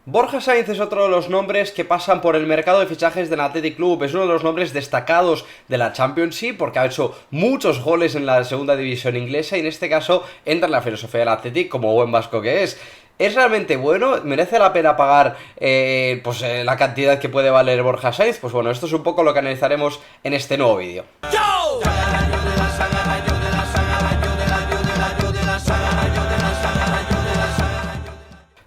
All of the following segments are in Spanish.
Borja Sainz es otro de los nombres que pasan por el mercado de fichajes del Athletic Club. Es uno de los nombres destacados de la Championship porque ha hecho muchos goles en la segunda división inglesa y en este caso entra en la filosofía del Athletic como buen vasco que es. ¿Es realmente bueno? ¿Merece la pena pagar la cantidad que puede valer Borja Sainz? Pues bueno, esto es un poco lo que analizaremos en este nuevo vídeo.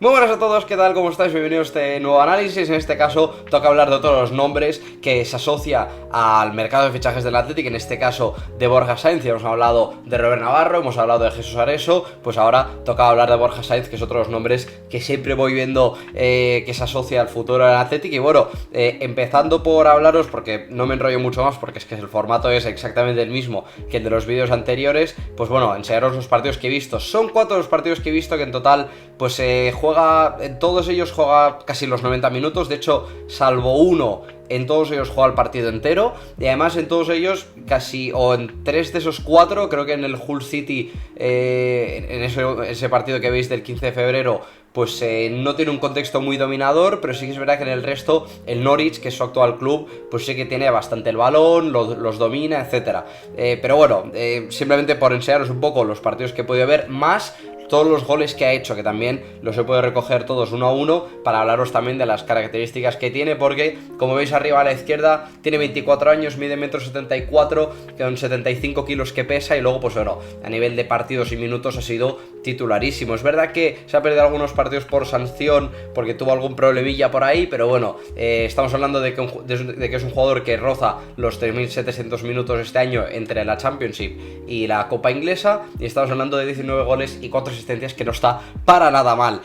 Muy buenas a todos, ¿qué tal? ¿Cómo estáis? Bienvenidos a este nuevo análisis. En este caso toca hablar de todos los nombres que se asocia al mercado de fichajes del Athletic, en este caso de Borja Sainz. Ya hemos hablado de Robert Navarro, hemos hablado de Jesús Areso, pues ahora toca hablar de Borja Sainz, que es otro de los nombres que siempre voy viendo que se asocia al futuro del Athletic. Y bueno, empezando por hablaros, porque no me enrollo mucho más, porque es que el formato es exactamente el mismo que el de los vídeos anteriores, pues bueno, enseñaros los partidos que he visto. Son 4 los partidos que he visto, que en total pues en todos ellos juega casi los 90 minutos, de hecho, salvo uno, en todos ellos juega el partido entero, y además en todos ellos casi, o en 3 de esos 4, creo que en el Hull City, en ese partido que veis del 15 de febrero, pues no tiene un contexto muy dominador, pero sí que es verdad que en el resto, el Norwich, que es su actual club, pues sí que tiene bastante el balón, los domina, etcétera. Pero bueno, simplemente por enseñaros un poco los partidos que he podido ver, más todos los goles que ha hecho, que también los he podido recoger todos uno a uno, para hablaros también de las características que tiene, porque como veis arriba a la izquierda, tiene 24 años, mide 1,74 m, con 75 kilos que pesa, y luego pues bueno, a nivel de partidos y minutos ha sido titularísimo. Es verdad que se ha perdido algunos partidos por sanción, porque tuvo algún problemilla por ahí, pero bueno, estamos hablando de que es un jugador que roza los 3.700 minutos este año entre la Championship y la Copa Inglesa, y estamos hablando de 19 goles y 4 asistencias, que no está para nada mal.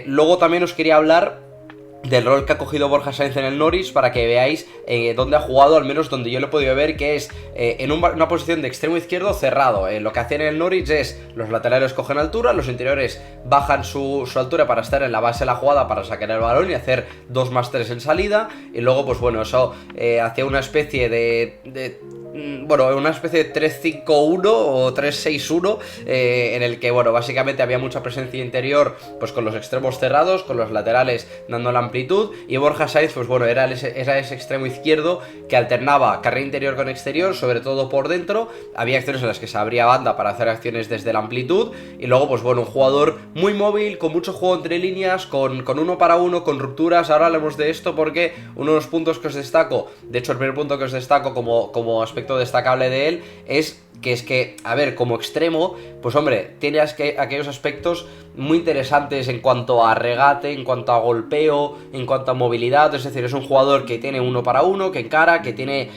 Luego también os quería hablar del rol que ha cogido Borja Sainz en el Norwich, para que veáis dónde ha jugado, al menos donde yo lo he podido ver, que es en una posición de extremo izquierdo cerrado. Lo que hacen en el Norwich es, los laterales cogen altura, los interiores bajan su altura para estar en la base de la jugada, para sacar el balón y hacer 2+3 en salida, y luego pues bueno, eso hacía una especie una especie de 3-5-1 o 3-6-1, en el que, bueno, básicamente había mucha presencia interior, pues con los extremos cerrados, con los laterales dando la amplitud, y Borja Sainz, pues bueno, era ese extremo izquierdo que alternaba carrera interior con exterior, sobre todo por dentro. Había acciones en las que se abría banda para hacer acciones desde la amplitud, y luego, pues bueno, un jugador muy móvil, con mucho juego entre líneas, con uno para uno, con rupturas. Ahora hablemos de esto, porque uno de los puntos que os destaco, de hecho el primer punto que os destaco como aspecto destacable de él, es que, a ver, como extremo, pues hombre, tiene aquellos aspectos muy interesantes en cuanto a regate, en cuanto a golpeo, en cuanto a movilidad. Es decir, es un jugador que tiene uno para uno, que encara, que tiene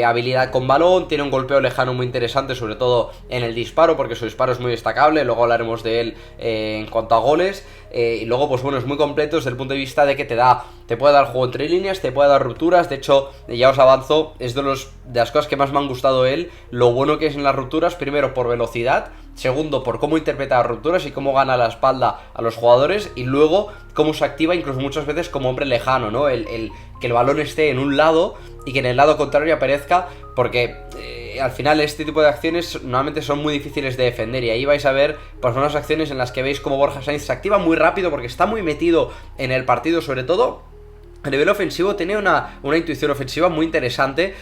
habilidad con balón, tiene un golpeo lejano muy interesante, sobre todo en el disparo, porque su disparo es muy destacable. Luego hablaremos de él en cuanto a goles. Y luego, pues bueno, es muy completo desde el punto de vista de que te puede dar juego entre líneas, te puede dar rupturas. De hecho, ya os avanzo, es de las cosas que más me han gustado de él, lo bueno que es en las rupturas. Primero, por velocidad; segundo, por cómo interpreta las rupturas y cómo gana la espalda a los jugadores; y luego cómo se activa incluso muchas veces como hombre lejano, ¿no? Que el balón esté en un lado y que en el lado contrario aparezca, porque al final este tipo de acciones normalmente son muy difíciles de defender, y ahí vais a ver pues unas acciones en las que veis como Borja Sainz se activa muy rápido, porque está muy metido en el partido. Sobre todo a nivel ofensivo tiene una intuición ofensiva muy interesante.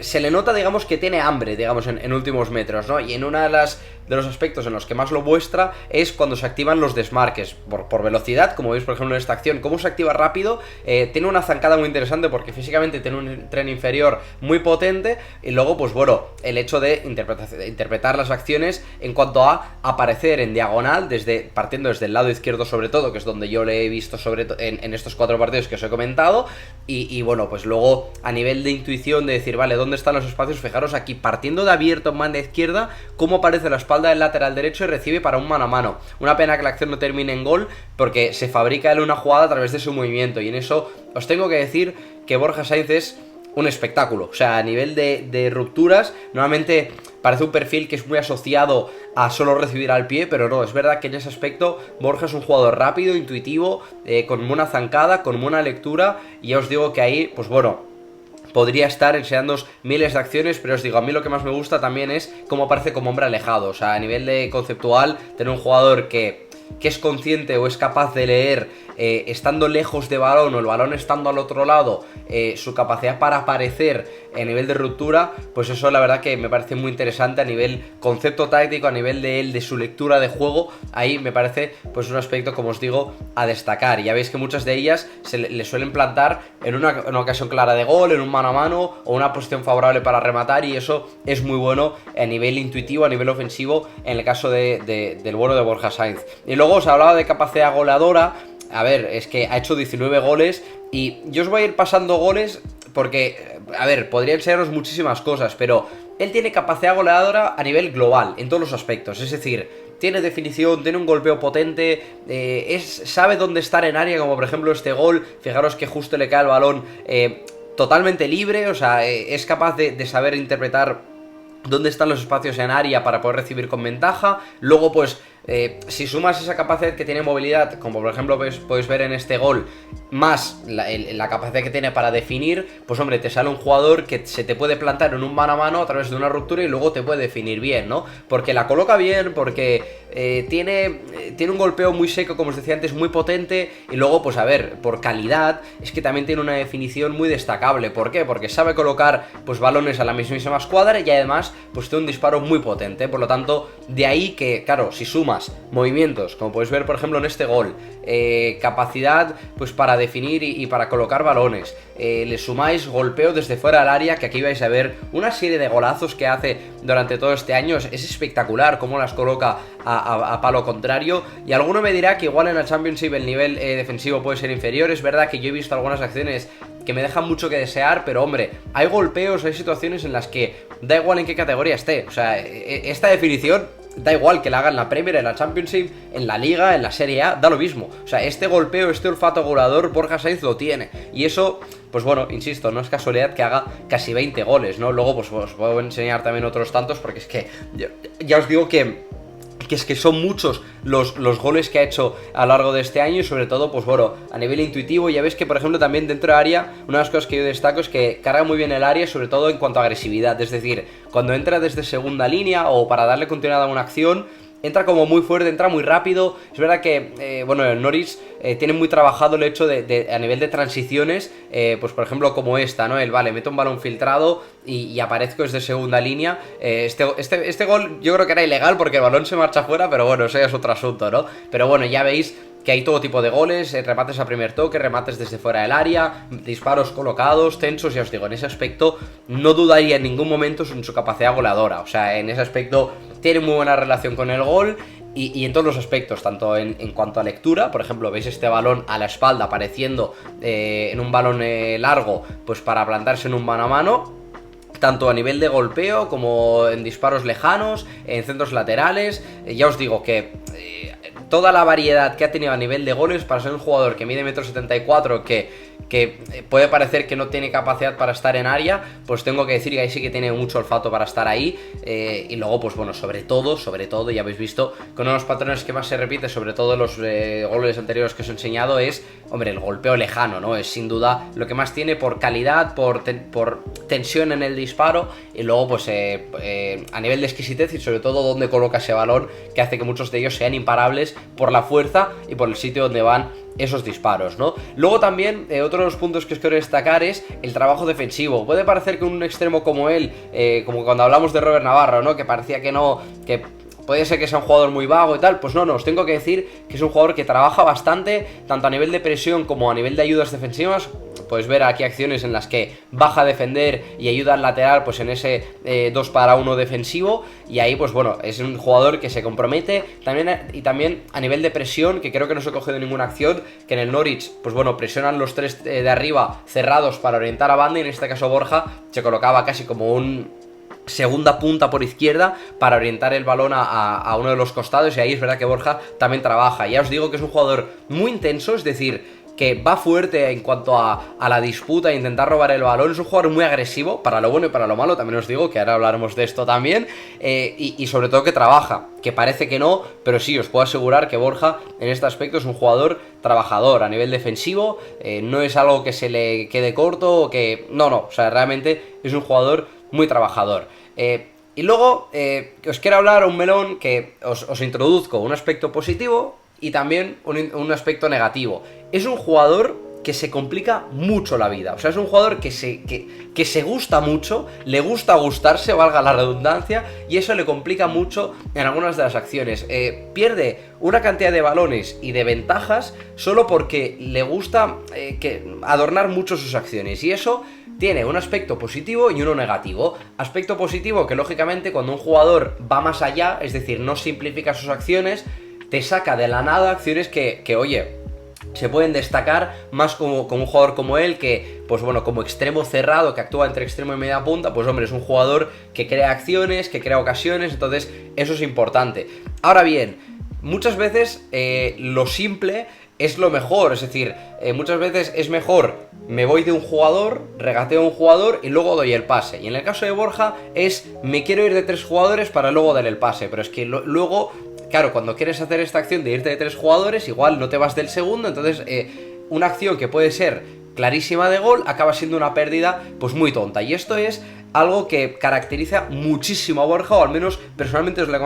Se le nota, digamos, que tiene hambre, digamos, en últimos metros, ¿no? Y en una de los aspectos en los que más lo muestra es cuando se activan los desmarques por velocidad, como veis por ejemplo en esta acción, cómo se activa rápido. Tiene una zancada muy interesante, porque físicamente tiene un tren inferior muy potente, y luego pues bueno, el hecho de interpretar las acciones en cuanto a aparecer en diagonal, partiendo desde el lado izquierdo sobre todo, que es donde yo le he visto en estos 4 partidos que os he comentado. Y bueno, pues luego a nivel de intuición, de decir, vale, ¿dónde están los espacios? Fijaros aquí, partiendo de abierto en banda izquierda, cómo aparece la espalda del lateral derecho y recibe para un mano a mano. Una pena que la acción no termine en gol, porque se fabrica él una jugada a través de su movimiento, y en eso os tengo que decir que Borja Sainz es un espectáculo. O sea, a nivel de rupturas, normalmente parece un perfil que es muy asociado a solo recibir al pie, pero no, es verdad que en ese aspecto Borja es un jugador rápido, intuitivo, con buena zancada, con buena lectura, y ya os digo que ahí, pues bueno, podría estar enseñándoos miles de acciones, pero os digo, a mí lo que más me gusta también es cómo aparece como hombre alejado. O sea, a nivel de conceptual, tener un jugador que que es consciente o es capaz de leer estando lejos de balón o el balón estando al otro lado, su capacidad para aparecer a nivel de ruptura, pues eso la verdad que me parece muy interesante a nivel concepto táctico, a nivel de él, de su lectura de juego. Ahí me parece pues un aspecto, como os digo, a destacar. Ya veis que muchas de ellas le suelen plantar en una ocasión clara de gol, en un mano a mano o una posición favorable para rematar, y eso es muy bueno a nivel intuitivo, a nivel ofensivo, en el caso del bueno de Borja Sainz. Y luego os hablaba de capacidad goleadora. A ver, es que ha hecho 19 goles y yo os voy a ir pasando goles porque, a ver, podrían seros muchísimas cosas, pero él tiene capacidad goleadora a nivel global, en todos los aspectos. Es decir, tiene definición, tiene un golpeo potente, sabe dónde estar en área, como por ejemplo este gol. Fijaros que justo le cae el balón totalmente libre, o sea, es capaz de saber interpretar dónde están los espacios en área para poder recibir con ventaja. Luego pues si sumas esa capacidad que tiene movilidad, como por ejemplo podéis ver en este gol, más la capacidad que tiene para definir, pues hombre, te sale un jugador que se te puede plantar en un mano a mano a través de una ruptura y luego te puede definir bien, ¿no? Porque la coloca bien, porque tiene un golpeo muy seco, como os decía antes, muy potente, y luego pues a ver, por calidad, es que también tiene una definición muy destacable. ¿Por qué? Porque sabe colocar pues balones a la mismísima escuadra y además pues tiene un disparo muy potente. Por lo tanto, de ahí que, claro, si sumas movimientos, como podéis ver por ejemplo en este gol, capacidad pues para definir y para colocar balones, le sumáis golpeo desde fuera del área, que aquí vais a ver una serie de golazos que hace durante todo este año. Es espectacular cómo las coloca a palo contrario, y alguno me dirá que igual en la Championship el nivel defensivo puede ser inferior. Es verdad que yo he visto algunas acciones que me dejan mucho que desear, pero hombre, hay golpeos, hay situaciones en las que da igual en qué categoría esté, o sea, esta definición da igual que la haga en la Premier, en la Championship, en la Liga, en la Serie A, da lo mismo. O sea, este golpeo, este olfato goleador, Borja Sainz lo tiene. Y eso, pues bueno, insisto, no es casualidad que haga casi 20 goles, ¿no? Luego pues os puedo enseñar también otros tantos, porque es que ya os digo que es que son muchos los goles que ha hecho a lo largo de este año, y sobre todo, pues bueno, a nivel intuitivo. Ya ves que, por ejemplo, también dentro de área, una de las cosas que yo destaco es que carga muy bien el área, sobre todo en cuanto a agresividad. Es decir, cuando entra desde segunda línea o para darle continuidad a una acción, entra como muy fuerte, entra muy rápido. Es verdad que, bueno, el Norwich tiene muy trabajado el hecho a nivel de transiciones, pues por ejemplo como esta, ¿no? Vale, meto un balón filtrado y aparezco desde segunda línea. Este gol yo creo que era ilegal porque el balón se marcha fuera, pero bueno, eso ya es otro asunto, ¿no? Pero bueno, ya veis que hay todo tipo de goles, remates a primer toque, remates desde fuera del área, disparos colocados, tensos. Ya os digo, en ese aspecto no dudaría en ningún momento en su capacidad goleadora. O sea, en ese aspecto tiene muy buena relación con el gol. Y en todos los aspectos, tanto en cuanto a lectura, por ejemplo, veis este balón a la espalda apareciendo en un balón largo, pues para plantarse en un mano a mano, tanto a nivel de golpeo como en disparos lejanos, en centros laterales. Ya os digo que toda la variedad que ha tenido a nivel de goles para ser un jugador que mide 1,74 m, que puede parecer que no tiene capacidad para estar en área, pues tengo que decir que ahí sí que tiene mucho olfato para estar ahí. Y luego, pues bueno, sobre todo, ya habéis visto, con uno de los patrones que más se repite, sobre todo en los goles anteriores que os he enseñado, es, hombre, el golpeo lejano, ¿no? Es sin duda lo que más tiene por calidad, por tensión en el disparo, y luego, pues a nivel de exquisitez y sobre todo donde coloca ese balón, que hace que muchos de ellos sean imparables por la fuerza y por el sitio donde van esos disparos, ¿no? Luego también, otro de los puntos que os quiero destacar es el trabajo defensivo. Puede parecer que un extremo como él, como cuando hablamos de Robert Navarro, ¿no? Que parecía que no, que podría ser que sea un jugador muy vago y tal. Pues no, os tengo que decir que es un jugador que trabaja bastante, tanto a nivel de presión como a nivel de ayudas defensivas. Podéis ver aquí acciones en las que baja a defender y ayuda al lateral, pues en ese 2 para 1 defensivo. Y ahí, pues bueno, es un jugador que se compromete también a nivel de presión, que creo que no se ha cogido ninguna acción, que en el Norwich, pues bueno, presionan los tres de arriba cerrados para orientar a banda, y en este caso Borja se colocaba casi como un segunda punta por izquierda para orientar el balón a uno de los costados, y ahí es verdad que Borja también trabaja. Ya os digo que es un jugador muy intenso, es decir, que va fuerte en cuanto a la disputa e intentar robar el balón. Es un jugador muy agresivo, para lo bueno y para lo malo, también os digo, que ahora hablaremos de esto también, y sobre todo que trabaja, que parece que no, pero sí, os puedo asegurar que Borja en este aspecto es un jugador trabajador a nivel defensivo. No es algo que se le quede corto, o que no, o sea, realmente es un jugador muy trabajador. Y luego os quiero hablar un melón que os introduzco un aspecto positivo Y también un aspecto negativo. Es un jugador que se complica mucho la vida. O sea, es un jugador que se gusta mucho, le gusta gustarse, valga la redundancia, y eso le complica mucho en algunas de las acciones. Pierde una cantidad de balones y de ventajas solo porque le gusta adornar mucho sus acciones. Y eso tiene un aspecto positivo y uno negativo. Aspecto positivo que, lógicamente, cuando un jugador va más allá, es decir, no simplifica sus acciones, te saca de la nada acciones que oye, se pueden destacar más como un jugador como él, que, pues bueno, como extremo cerrado, que actúa entre extremo y media punta, pues hombre, es un jugador que crea acciones, que crea ocasiones, entonces eso es importante. Ahora bien, muchas veces lo simple es lo mejor, es decir, muchas veces es mejor, me voy de un jugador, regateo a un jugador y luego doy el pase. Y en el caso de Borja es, me quiero ir de 3 jugadores para luego dar el pase, pero es que luego... Claro, cuando quieres hacer esta acción de irte de 3 jugadores, igual no te vas del segundo, entonces una acción que puede ser clarísima de gol acaba siendo una pérdida pues muy tonta. Y esto es algo que caracteriza muchísimo a Borja, o al menos personalmente es lo que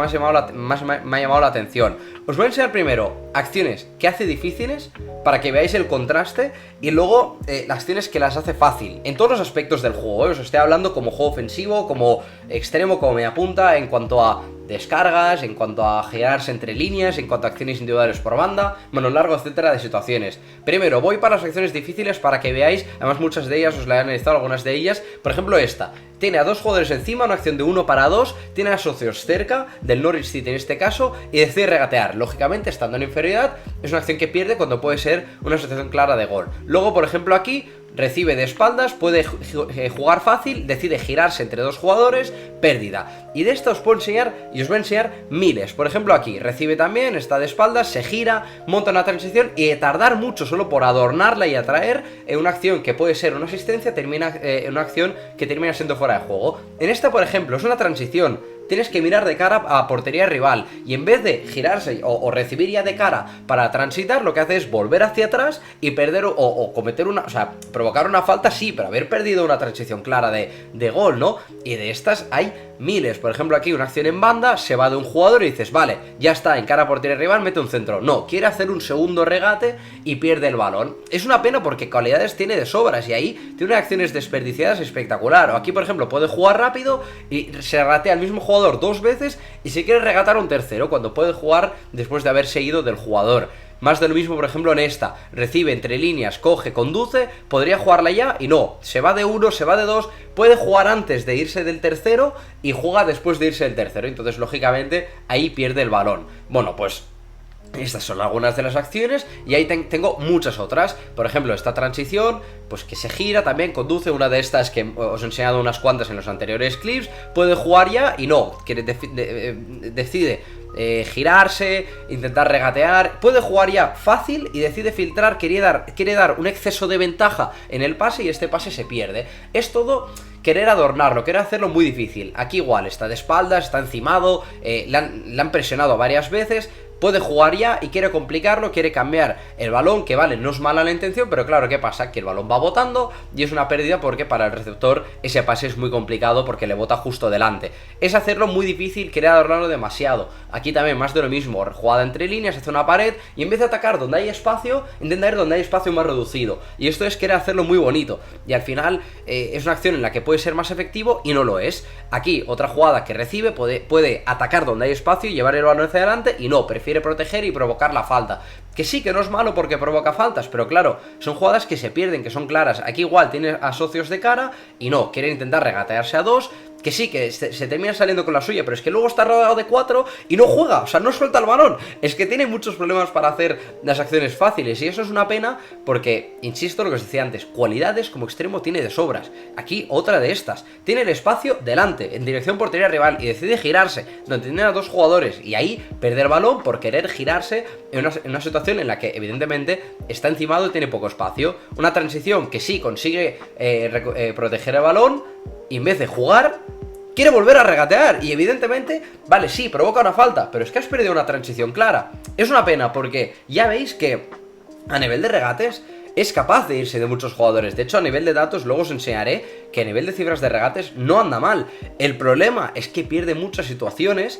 más me ha llamado la atención. Os voy a enseñar primero acciones que hace difíciles para que veáis el contraste, y luego las acciones que las hace fácil en todos los aspectos del juego. Os estoy hablando como juego ofensivo, como extremo, como media punta, en cuanto a descargas, en cuanto a girarse entre líneas, en cuanto a acciones individuales por banda, bueno, largo etcétera de situaciones. Primero voy para las acciones difíciles para que veáis, además muchas de ellas os las he analizado, algunas de ellas. Por ejemplo esta, tiene a 2 jugadores encima, una acción de 1 para 2, tiene a socios cerca, del Norwich City en este caso, y decide regatear. Lógicamente, estando en inferioridad, es una acción que pierde cuando puede ser una situación clara de gol. Luego, por ejemplo aquí, recibe de espaldas, puede jugar fácil, decide girarse entre 2 jugadores, pérdida. Y de esto os puedo enseñar, y os voy a enseñar miles. Por ejemplo aquí, recibe también, está de espaldas, se gira, monta una transición, y de tardar mucho solo por adornarla y atraer, una acción que puede ser una asistencia, termina en una acción que termina siendo fuera de juego. En esta, por ejemplo, es una transición. Tienes que mirar de cara a portería rival, y en vez de girarse o recibir ya de cara para transitar, lo que hace es volver hacia atrás y perder o cometer una... O sea, provocar una falta sí, pero haber perdido una transición clara de gol, ¿no? Y de estas hay miles. Por ejemplo aquí una acción en banda, se va de un jugador y dices, vale, ya está, en cara a portería rival, mete un centro. No, quiere hacer un segundo regate y pierde el balón. Es una pena porque cualidades tiene de sobras, y ahí tiene acciones desperdiciadas espectacular. O aquí, por ejemplo, puede jugar rápido y se regatea al mismo jugador 2 veces y se quiere regatar un tercero cuando puede jugar después de haber seguido del jugador. Más de lo mismo, por ejemplo, en esta, recibe entre líneas, coge, conduce, podría jugarla ya y no, se va de 1, se va de 2, puede jugar antes de irse del tercero y juega después de irse del tercero, entonces lógicamente ahí pierde el balón. Bueno, pues estas son algunas de las acciones, y ahí tengo muchas otras. Por ejemplo, esta transición, pues que se gira, también conduce, una de estas que os he enseñado unas cuantas en los anteriores clips. Puede jugar ya y no, decide girarse, intentar regatear. Puede jugar ya fácil y decide filtrar, quiere dar un exceso de ventaja en el pase, y este pase se pierde. Es todo querer adornarlo, querer hacerlo muy difícil. Aquí igual, está de espaldas, está encimado, le han presionado varias veces. Puede jugar ya y quiere complicarlo, quiere cambiar el balón, que vale, no es mala la intención, pero claro, ¿qué pasa? Que el balón va botando y es una pérdida porque para el receptor ese pase es muy complicado porque le bota justo delante. Es hacerlo muy difícil, querer adornarlo demasiado. Aquí también más de lo mismo, jugada entre líneas, hace una pared y en vez de atacar donde hay espacio, intenta ir donde hay espacio más reducido. Y esto es querer hacerlo muy bonito. Y al final es una acción en la que puede ser más efectivo y no lo es. Aquí otra jugada que recibe, puede atacar donde hay espacio y llevar el balón hacia adelante, y no, prefiere proteger y provocar la falta. Que sí, que no es malo porque provoca faltas, pero claro, son jugadas que se pierden, que son claras. Aquí igual tiene a socios de cara y no, quiere intentar regatearse a 2, que sí, que se termina saliendo con la suya, pero es que luego está rodeado de 4 y no juega, o sea, no suelta el balón. Es que tiene muchos problemas para hacer las acciones fáciles, y eso es una pena porque, insisto, lo que os decía antes, cualidades como extremo tiene de sobras. Aquí otra de estas, tiene el espacio delante, en dirección portería rival, y decide girarse, donde tiene a 2 jugadores, y ahí perder balón por querer girarse en una situación en la que evidentemente está encimado y tiene poco espacio. Una transición que sí consigue proteger el balón, y en vez de jugar, quiere volver a regatear, y evidentemente, vale, sí, provoca una falta, pero es que has perdido una transición clara. Es una pena porque ya veis que a nivel de regates es capaz de irse de muchos jugadores. De hecho, a nivel de datos, luego os enseñaré que a nivel de cifras de regates no anda mal. El problema es que pierde muchas situaciones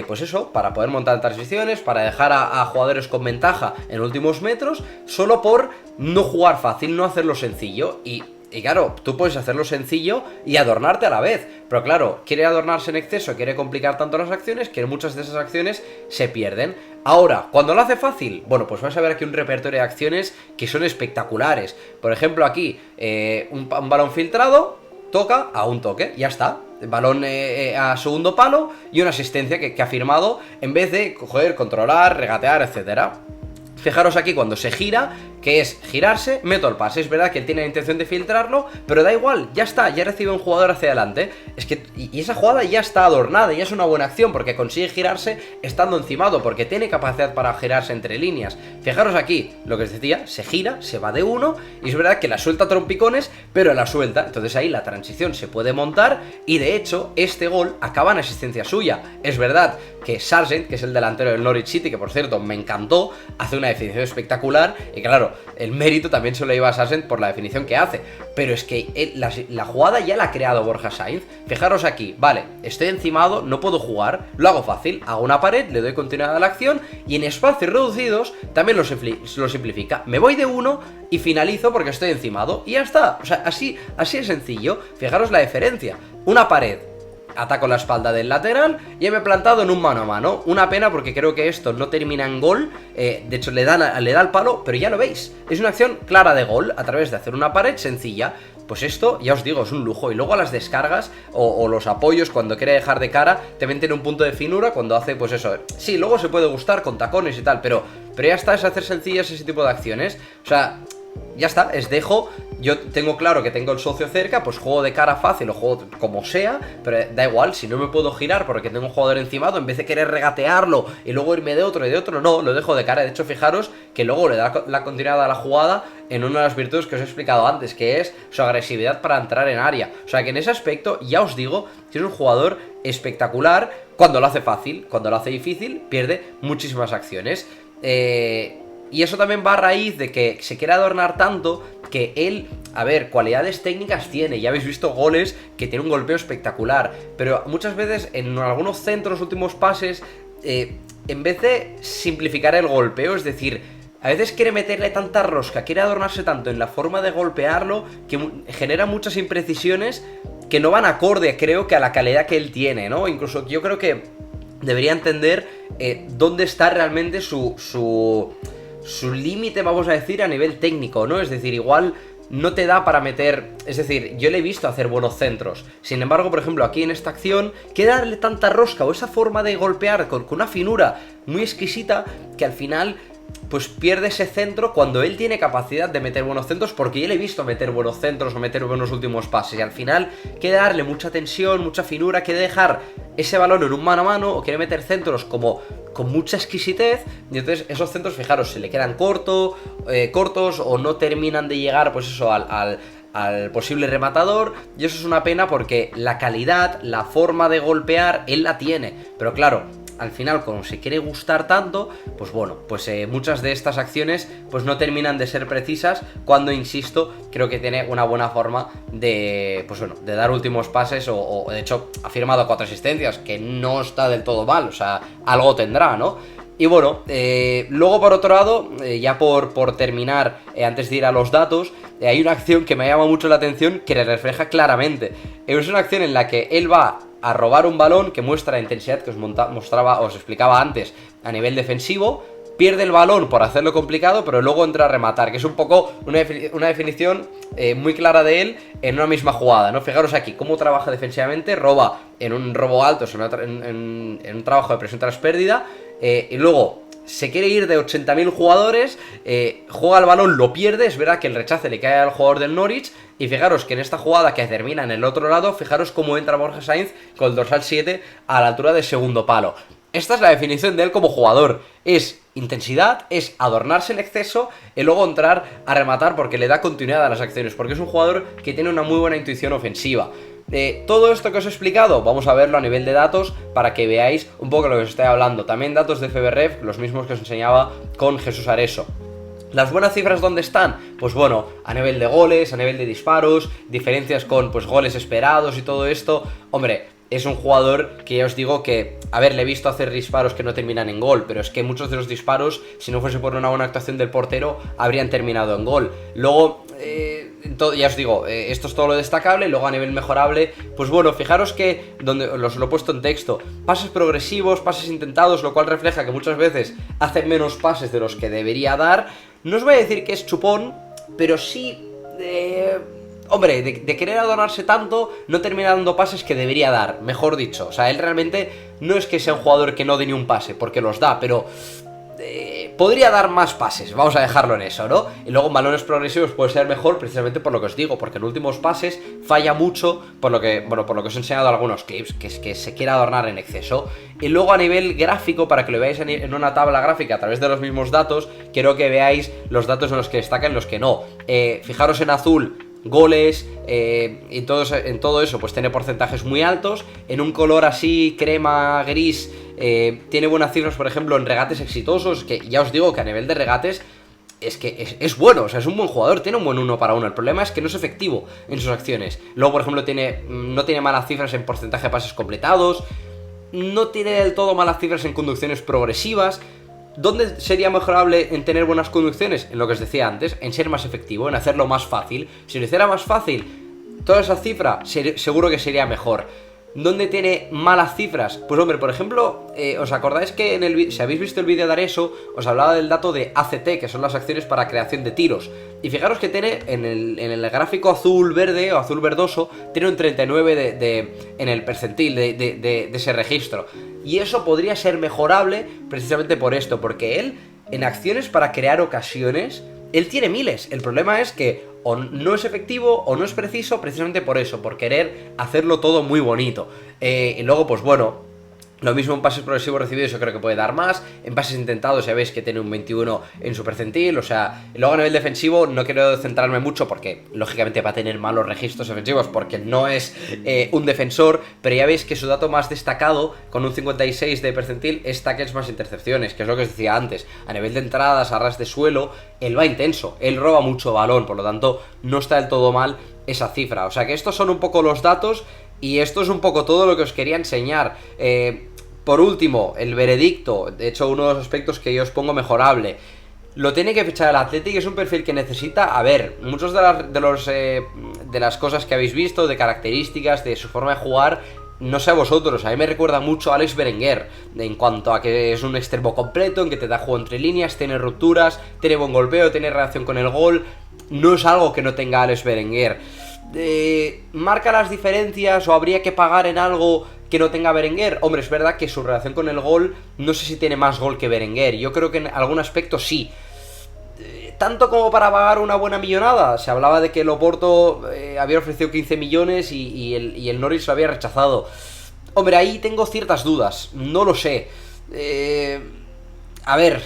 pues eso, para poder montar transiciones, para dejar a jugadores con ventaja en últimos metros, solo por no jugar fácil, no hacerlo sencillo. Y claro, tú puedes hacerlo sencillo y adornarte a la vez. Pero claro, quiere adornarse en exceso, quiere complicar tanto las acciones que muchas de esas acciones se pierden. Ahora, cuando lo hace fácil, bueno, pues vas a ver aquí un repertorio de acciones que son espectaculares. Por ejemplo, aquí, un balón filtrado, toca a un toque, ya está. Balón a segundo palo y una asistencia que ha firmado en vez de coger, controlar, regatear, etcétera. Fijaros aquí cuando se gira, que es girarse, meto el pase. Es verdad que él tiene la intención de filtrarlo, pero da igual, ya está, ya recibe un jugador hacia adelante. Es que, y esa jugada ya está adornada, ya es una buena acción, porque consigue girarse estando encimado, porque tiene capacidad para girarse entre líneas. Fijaros aquí, lo que os decía, se gira, se va de uno, y es verdad que la suelta a trompicones, pero la suelta. Entonces ahí la transición se puede montar, y de hecho, este gol acaba en asistencia suya. Es verdad que Sargent, que es el delantero del Norwich City, que por cierto me encantó, hace una definición espectacular, y claro, el mérito también se lo lleva a Sargent por la definición que hace, pero es que la jugada ya la ha creado Borja Sainz. Fijaros aquí, vale, estoy encimado, no puedo jugar, lo hago fácil, hago una pared, le doy continuidad a la acción, y en espacios reducidos también lo simplifica, me voy de uno y finalizo porque estoy encimado, y ya está. O sea, así es sencillo. Fijaros la diferencia, una pared, ataco la espalda del lateral y me he plantado en un mano a mano. Una pena porque creo que esto no termina en gol. De hecho le da el palo, pero ya lo veis, es una acción clara de gol a través de hacer una pared sencilla. Pues esto, ya os digo, es un lujo. Y luego a las descargas o los apoyos, cuando quiere dejar de cara, también tiene un punto de finura cuando hace, pues eso. Sí, luego se puede gustar con tacones y tal, pero ya está, es hacer sencillas ese tipo de acciones. O sea, ya está, dejo. Yo tengo claro que tengo el socio cerca, pues juego de cara fácil o juego como sea, pero da igual, si no me puedo girar porque tengo un jugador encimado, en vez de querer regatearlo y luego irme de otro y de otro, no, lo dejo de cara. De hecho, fijaros que luego le da la continuidad a la jugada en una de las virtudes que os he explicado antes, que es su agresividad para entrar en área. O sea que en ese aspecto, ya os digo, que es un jugador espectacular cuando lo hace fácil. Cuando lo hace difícil, pierde muchísimas acciones. Y eso también va a raíz de que se quiere adornar tanto que él, a ver, cualidades técnicas tiene. Ya habéis visto goles que tiene un golpeo espectacular, pero muchas veces en algunos centros, últimos pases, en vez de simplificar el golpeo, es decir, a veces quiere meterle tanta rosca, quiere adornarse tanto en la forma de golpearlo, que genera muchas imprecisiones que no van acorde, creo, que a la calidad que él tiene, ¿no? Incluso yo creo que debería entender dónde está realmente su límite, vamos a decir, a nivel técnico, ¿no? Es decir, igual no te da para meter... Es decir, yo le he visto hacer buenos centros. Sin embargo, por ejemplo, aquí en esta acción, quiere darle tanta rosca o esa forma de golpear con una finura muy exquisita que al final pues pierde ese centro cuando él tiene capacidad de meter buenos centros, porque yo le he visto meter buenos centros o meter buenos últimos pases, y al final quiere darle mucha tensión, mucha finura, quiere dejar ese balón en un mano a mano, o quiere meter centros como con mucha exquisitez, y entonces esos centros, fijaros, se le quedan cortos o no terminan de llegar, pues eso, al posible rematador, y eso es una pena porque la calidad, la forma de golpear, él la tiene, pero claro, al final, como se quiere gustar tanto, pues bueno, pues muchas de estas acciones pues no terminan de ser precisas, cuando, insisto, creo que tiene una buena forma de, pues bueno, de dar últimos pases, o de hecho ha firmado 4 asistencias, que no está del todo mal, o sea, algo tendrá, ¿no? Y bueno, luego por otro lado, ya por terminar, antes de ir a los datos, hay una acción que me llama mucho la atención, que le refleja claramente. Es una acción en la que él va a robar un balón, que muestra la intensidad que os explicaba antes a nivel defensivo, pierde el balón por hacerlo complicado, pero luego entra a rematar, que es un poco una definición muy clara de él en una misma jugada, ¿no? Fijaros aquí cómo trabaja defensivamente, roba en un robo alto, en un trabajo de presión tras pérdida, y luego se quiere ir de 80.000 jugadores, juega el balón, lo pierde, es verdad que el rechace le cae al jugador del Norwich, y fijaros que en esta jugada que termina en el otro lado, fijaros cómo entra Borja Sainz con el dorsal 7 a la altura del segundo palo. Esta es la definición de él como jugador, es intensidad, es adornarse en exceso y luego entrar a rematar porque le da continuidad a las acciones, porque es un jugador que tiene una muy buena intuición ofensiva. Todo esto que os he explicado, vamos a verlo a nivel de datos para que veáis un poco lo que os estoy hablando. También datos de FBref, los mismos que os enseñaba con Jesús Areso. ¿Las buenas cifras dónde están? Pues bueno, a nivel de goles, a nivel de disparos, diferencias con pues goles esperados y todo esto. Hombre, es un jugador que ya os digo que, a ver, le he visto hacer disparos que no terminan en gol, pero es que muchos de los disparos, si no fuese por una buena actuación del portero, habrían terminado en gol. Luego, ya os digo, esto es todo lo destacable. Luego a nivel mejorable, pues bueno, fijaros que, donde os lo he puesto en texto, pases progresivos, pases intentados, lo cual refleja que muchas veces hace menos pases de los que debería dar. No os voy a decir que es chupón, pero sí... hombre, de querer adornarse tanto, no termina dando pases que debería dar, mejor dicho. O sea, él realmente no es que sea un jugador que no dé ni un pase, porque los da, pero... podría dar más pases, vamos a dejarlo en eso, ¿no? Y luego en balones progresivos puede ser mejor precisamente por lo que os digo, porque en últimos pases falla mucho, por lo que os he enseñado algunos clips, que es que se quiere adornar en exceso. Y luego a nivel gráfico, para que lo veáis en una tabla gráfica a través de los mismos datos, quiero que veáis los datos en los que destacan y en los que no. Fijaros en azul, goles, en todo eso pues tiene porcentajes muy altos. En un color así crema gris tiene buenas cifras, por ejemplo, en regates exitosos, que ya os digo que a nivel de regates es que es bueno, o sea, es un buen jugador, tiene un buen 1 para 1. El problema es que no es efectivo en sus acciones. Luego, por ejemplo, no tiene malas cifras en porcentaje de pases completados, no tiene del todo malas cifras en conducciones progresivas. ¿Dónde sería mejorable en tener buenas conducciones? En lo que os decía antes, en ser más efectivo, en hacerlo más fácil. Si lo hiciera más fácil, toda esa cifra seguro que sería mejor. ¿Dónde tiene malas cifras? Pues hombre, por ejemplo, ¿os acordáis que si habéis visto el vídeo de Areso, os hablaba del dato de ACT, que son las acciones para creación de tiros? Y fijaros que tiene en el gráfico azul-verde o azul-verdoso, tiene un 39 en el percentil de ese registro. Y eso podría ser mejorable precisamente por esto, porque él, en acciones para crear ocasiones, él tiene miles. El problema es que o no es efectivo o no es preciso precisamente por eso, por querer hacerlo todo muy bonito. Y luego, pues bueno, lo mismo en pases progresivos recibidos yo creo que puede dar más. En pases intentados ya veis que tiene un 21 en su percentil. O sea, y luego a nivel defensivo no quiero centrarme mucho porque lógicamente va a tener malos registros defensivos porque no es un defensor. Pero ya veis que su dato más destacado, con un 56 de percentil, es tackles más intercepciones, que es lo que os decía antes. A nivel de entradas, a ras de suelo, él va intenso, él roba mucho balón, por lo tanto no está del todo mal esa cifra. O sea que estos son un poco los datos y esto es un poco todo lo que os quería enseñar. Por último, el veredicto, de hecho uno de los aspectos que yo os pongo mejorable, lo tiene que fichar el Athletic, es un perfil que necesita. A ver, muchos de las cosas que habéis visto, de características, de su forma de jugar, no sé a vosotros, a mí me recuerda mucho a Alex Berenguer, en cuanto a que es un extremo completo, en que te da juego entre líneas, tiene rupturas, tiene buen golpeo, tiene reacción con el gol. No es algo que no tenga Alex Berenguer. ¿Marca las diferencias o habría que pagar en algo que no tenga Berenguer? Hombre, es verdad que su relación con el gol, no sé si tiene más gol que Berenguer. Yo creo que en algún aspecto sí. ¿Tanto como para pagar una buena millonada? Se hablaba de que el Oporto había ofrecido 15 millones y el Norwich lo había rechazado. Hombre, ahí tengo ciertas dudas, no lo sé. A ver,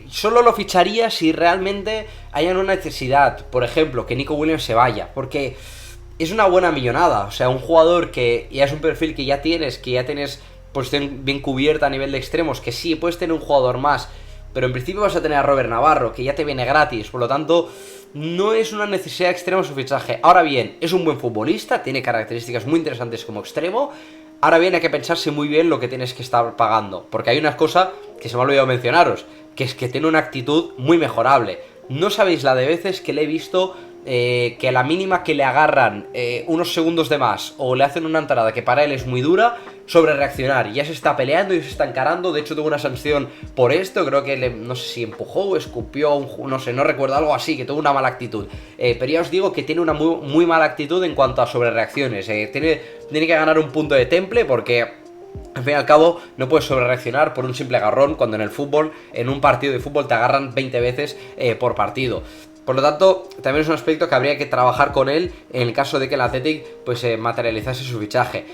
solo lo ficharía si realmente hay una necesidad. Por ejemplo, que Nico Williams se vaya, porque es una buena millonada. O sea, un jugador que ya es un perfil que ya tienes posición bien cubierta a nivel de extremos, que sí, puedes tener un jugador más, pero en principio vas a tener a Robert Navarro, que ya te viene gratis. Por lo tanto, no es una necesidad extrema su fichaje. Ahora bien, es un buen futbolista, tiene características muy interesantes como extremo. Ahora bien, hay que pensarse muy bien lo que tienes que estar pagando, porque hay una cosa que se me ha olvidado mencionaros, que es que tiene una actitud muy mejorable. No sabéis la de veces que le he visto que a la mínima que le agarran unos segundos de más o le hacen una entrada que para él es muy dura, sobre reaccionar, ya se está peleando y se está encarando. De hecho tuvo una sanción por esto, creo que no sé si empujó o escupió, no sé, no recuerdo, algo así, que tuvo una mala actitud, pero ya os digo que tiene una muy mala actitud en cuanto a sobre reacciones. Tiene que ganar un punto de temple porque al fin y al cabo no puedes sobrereaccionar por un simple agarrón cuando en el fútbol, en un partido de fútbol te agarran 20 veces por partido. Por lo tanto, también es un aspecto que habría que trabajar con él en el caso de que el Athletic pues materializase su fichaje.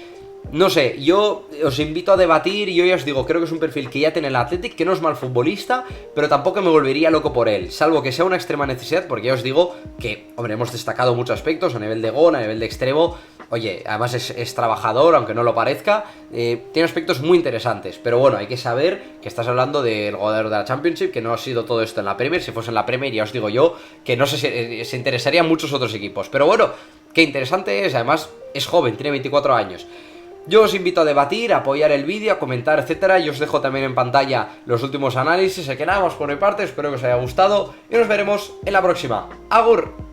No sé, yo os invito a debatir y yo ya os digo, creo que es un perfil que ya tiene el Athletic, que no es mal futbolista, pero tampoco me volvería loco por él, salvo que sea una extrema necesidad, porque ya os digo que, hombre, hemos destacado muchos aspectos a nivel de gol, a nivel de extremo. oye, además es trabajador, aunque no lo parezca, tiene aspectos muy interesantes, pero bueno, hay que saber que estás hablando del goleador de la Championship, que no ha sido todo esto en la Premier. Si fuese en la Premier ya os digo yo que no sé si se interesarían muchos otros equipos, pero bueno, qué interesante es, además es joven, tiene 24 años. Yo os invito a debatir, a apoyar el vídeo, a comentar, etcétera. Y os dejo también en pantalla los últimos análisis. Así que nada más por mi parte, espero que os haya gustado y nos veremos en la próxima. ¡Agur!